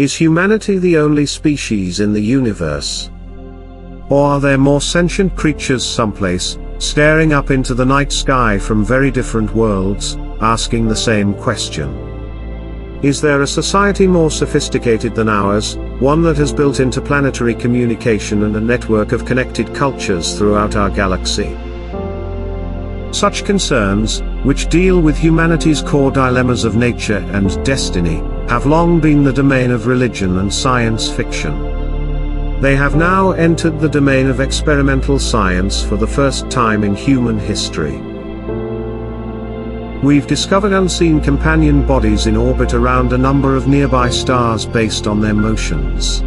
Is humanity the only species in the universe? Or are there more sentient creatures someplace, staring up into the night sky from very different worlds, asking the same question? Is there a society more sophisticated than ours, one that has built interplanetary communication and a network of connected cultures throughout our galaxy? Such concerns, which deal with humanity's core dilemmas of nature and destiny, have long been the domain of religion and science fiction. They have now entered the domain of experimental science for the first time in human history. We've discovered unseen companion bodies in orbit around a number of nearby stars based on their motions.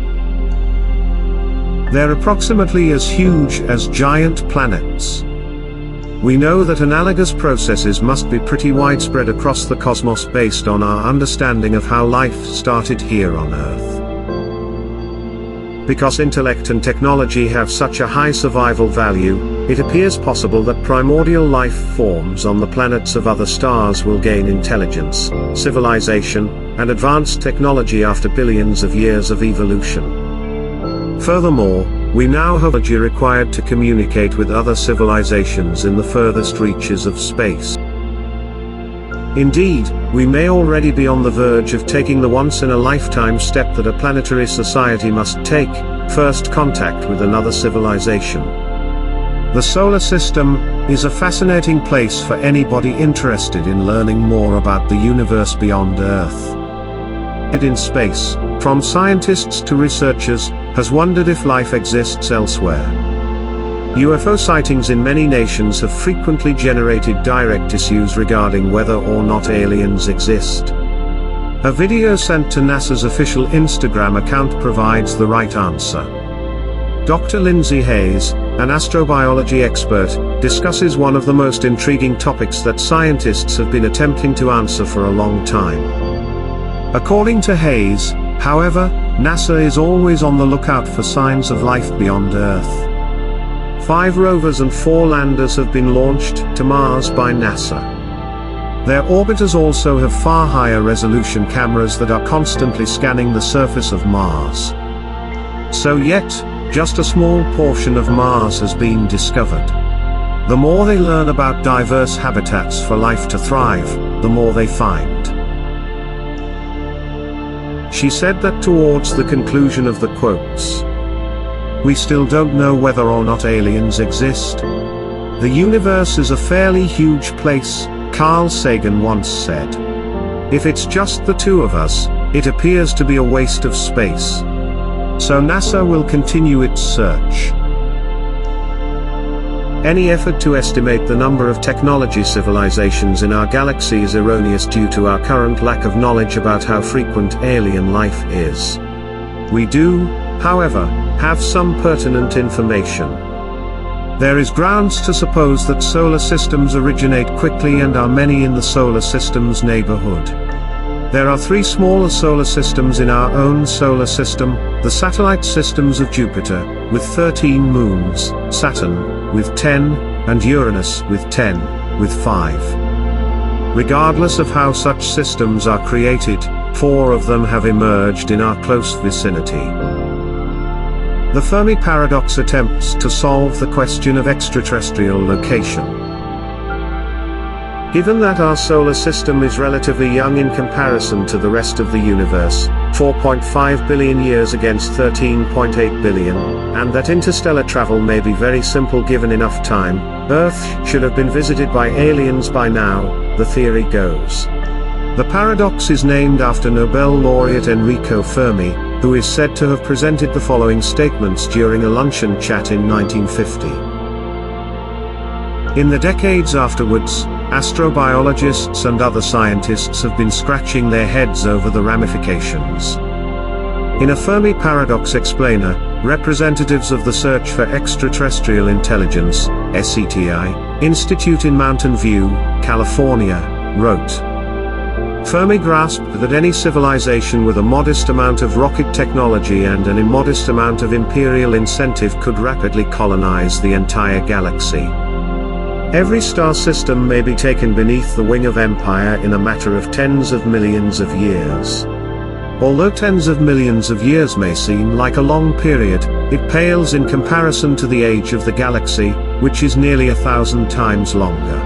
They're approximately as huge as giant planets. We know that analogous processes must be pretty widespread across the cosmos based on our understanding of how life started here on Earth. Because intellect and technology have such a high survival value, it appears possible that primordial life forms on the planets of other stars will gain intelligence, civilization, and advanced technology after billions of years of evolution. Furthermore, we now have technology required to communicate with other civilizations in the furthest reaches of space. Indeed, we may already be on the verge of taking the once-in-a-lifetime step that a planetary society must take: first contact with another civilization. The solar system is a fascinating place for anybody interested in learning more about the universe beyond Earth. In space, from scientists to researchers, has wondered if life exists elsewhere. UFO sightings in many nations have frequently generated direct issues regarding whether or not aliens exist. A video sent to NASA's official Instagram account provides the right answer. Dr. Lindsay Hayes, an astrobiology expert, discusses one of the most intriguing topics that scientists have been attempting to answer for a long time. According to Hayes, however, NASA is always on the lookout for signs of life beyond Earth. 5 rovers and 4 landers have been launched to Mars by NASA. Their orbiters also have far higher resolution cameras that are constantly scanning the surface of Mars. So yet, just a small portion of Mars has been discovered. The more they learn about diverse habitats for life to thrive, the more they find. She said that towards the conclusion of the quotes. We still don't know whether or not aliens exist. The universe is a fairly huge place, Carl Sagan once said. If it's just the two of us, it appears to be a waste of space. So NASA will continue its search. Any effort to estimate the number of technology civilizations in our galaxy is erroneous due to our current lack of knowledge about how frequent alien life is. We do, however, have some pertinent information. There is grounds to suppose that solar systems originate quickly and are many in the solar system's neighborhood. There are 3 smaller solar systems in our own solar system: the satellite systems of Jupiter, with 13 moons, Saturn, with 10, and Uranus, with 10, with 5. Regardless of how such systems are created, 4 of them have emerged in our close vicinity. The Fermi paradox attempts to solve the question of extraterrestrial location. Given that our solar system is relatively young in comparison to the rest of the universe, 4.5 billion years against 13.8 billion, and that interstellar travel may be very simple given enough time, Earth should have been visited by aliens by now, the theory goes. The paradox is named after Nobel laureate Enrico Fermi, who is said to have presented the following statements during a luncheon chat in 1950. In the decades afterwards, astrobiologists and other scientists have been scratching their heads over the ramifications. In a Fermi paradox explainer, representatives of the Search for Extraterrestrial Intelligence (SETI) Institute in Mountain View, California, wrote, Fermi grasped that any civilization with a modest amount of rocket technology and an immodest amount of imperial incentive could rapidly colonize the entire galaxy. Every star system may be taken beneath the wing of empire in a matter of tens of millions of years. Although tens of millions of years may seem like a long period, it pales in comparison to the age of the galaxy, which is nearly 1,000 times longer.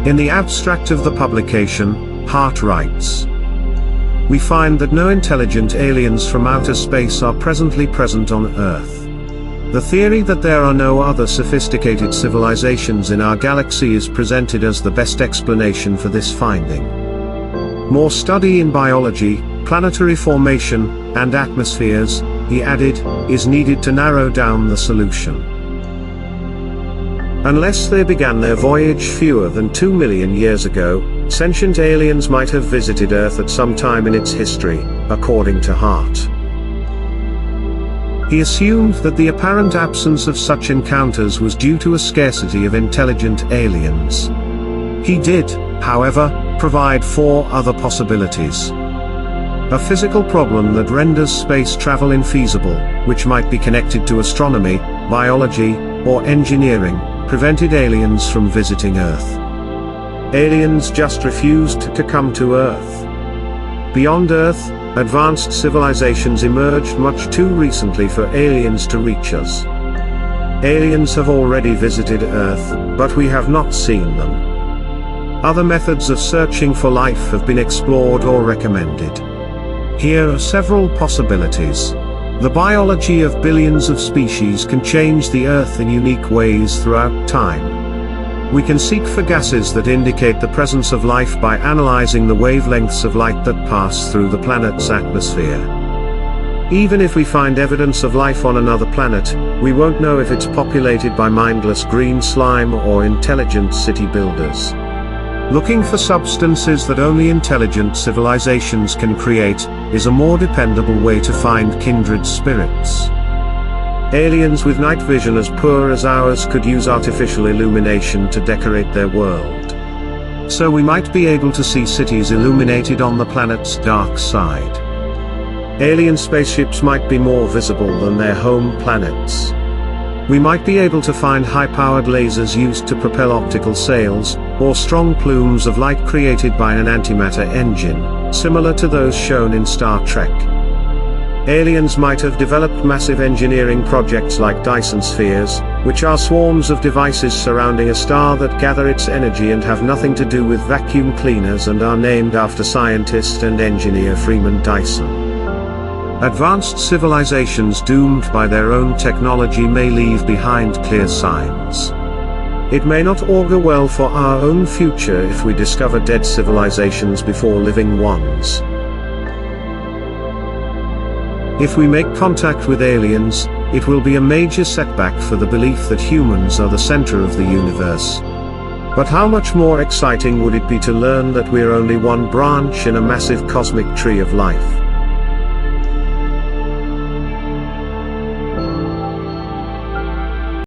In the abstract of the publication, Hart writes, "We find that no intelligent aliens from outer space are presently present on Earth. The theory that there are no other sophisticated civilizations in our galaxy is presented as the best explanation for this finding. More study in biology, planetary formation, and atmospheres," he added, "is needed to narrow down the solution. Unless they began their voyage fewer than 2 million years ago, sentient aliens might have visited Earth at some time in its history, according to Hart. He assumed that the apparent absence of such encounters was due to a scarcity of intelligent aliens. He did, however, provide 4 other possibilities. A physical problem that renders space travel infeasible, which might be connected to astronomy, biology, or engineering, prevented aliens from visiting Earth. Aliens just refused to come to Earth. Beyond Earth, advanced civilizations emerged much too recently for aliens to reach us. Aliens have already visited Earth, but we have not seen them. Other methods of searching for life have been explored or recommended. Here are several possibilities. The biology of billions of species can change the Earth in unique ways throughout time. We can seek for gases that indicate the presence of life by analyzing the wavelengths of light that pass through the planet's atmosphere. Even if we find evidence of life on another planet, we won't know if it's populated by mindless green slime or intelligent city builders. Looking for substances that only intelligent civilizations can create is a more dependable way to find kindred spirits. Aliens with night vision as poor as ours could use artificial illumination to decorate their world. So we might be able to see cities illuminated on the planet's dark side. Alien spaceships might be more visible than their home planets. We might be able to find high-powered lasers used to propel optical sails, or strong plumes of light created by an antimatter engine, similar to those shown in Star Trek. Aliens might have developed massive engineering projects like Dyson spheres, which are swarms of devices surrounding a star that gather its energy and have nothing to do with vacuum cleaners and are named after scientist and engineer Freeman Dyson. Advanced civilizations doomed by their own technology may leave behind clear signs. It may not augur well for our own future if we discover dead civilizations before living ones. If we make contact with aliens, it will be a major setback for the belief that humans are the center of the universe. But how much more exciting would it be to learn that we're only one branch in a massive cosmic tree of life?